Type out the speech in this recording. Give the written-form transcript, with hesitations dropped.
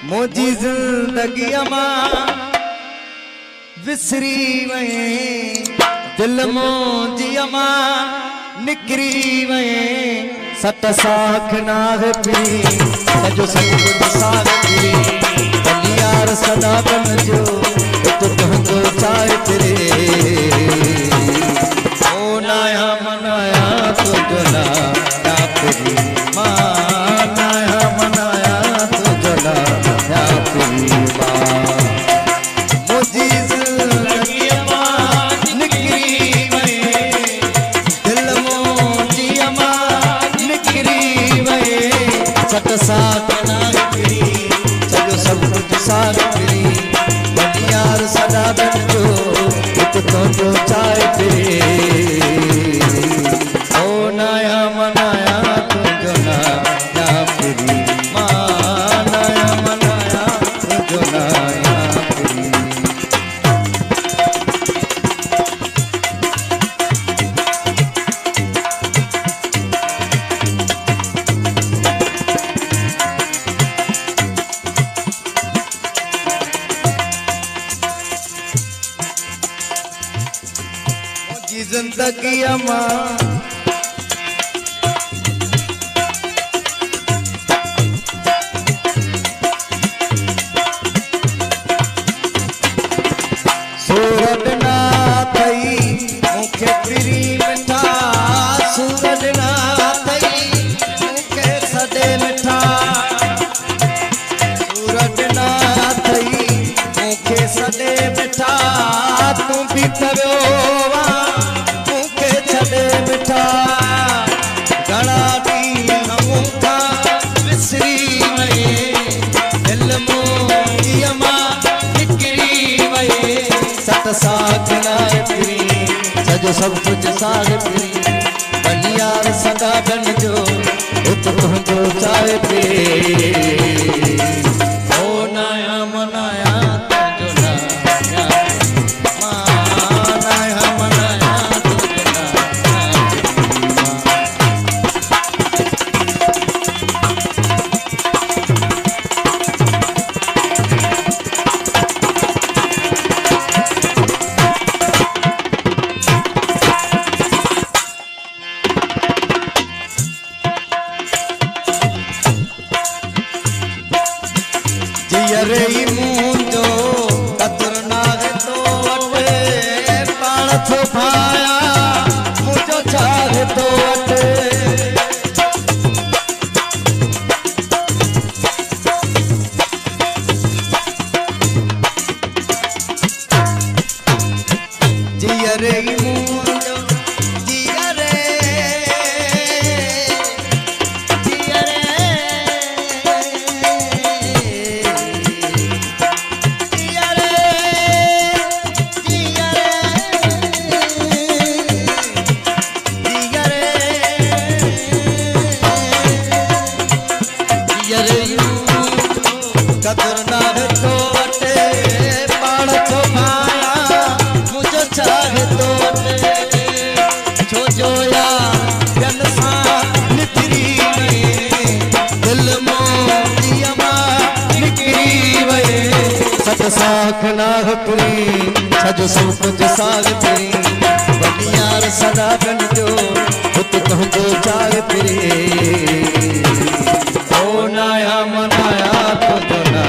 मुझी जिंदगी मां विसरी वए दिल मुझी मां निकरी वए सत साख नाग पी सजो सब कुछ साग पी बलियार सदा बन जो तो तुझको चाहे तेरे ओ नाया मनाया तुझो ना तेरी मां नाया मनाया तुझो ना तेरी मां मुझी जिंदगी मां निकरी वए दिल मुझी मां निकरी वए सत साथ नाग पी सजो सब कुछ साग पी बलियार सदा बन जो तुझको चाहे तेरे ओ नाया मनाया तुझो ना तेरी मां नाया मनाया तुझो ना तेरी जिंदगी मां सूरज ना थई मुखे फिरी मिठा सूरज ना थई मुखे सदे मिठा सूरज ना थई मुखे सदे मिठा तू भी तरो मिठा गणा दी हमका विसरी वए दिल मोजी मां निकरी वए सत साख नाग पी सजो सब कुछ साग पी बलियार सदा बन जो तुझको चाहे पी ओ नाया मनाया तुझो ना मां नाया मनाया जियरे मुंजो कतर नाग तो वटे पाण थो भाया मुझो चाहे तो वटे जियरे मुंजो जियरे कदर नाग तो वटे पाण थो भाया मुझो चाहे तो वटे छो जो या जन सां निकरी वए दिल मोजी मां निकरी वए सत साख नाग पी सजो सब कुछ साग पी बलियार सदा बन जो तुझको चाहे तेरे ओ नाया मनाया तुझो ना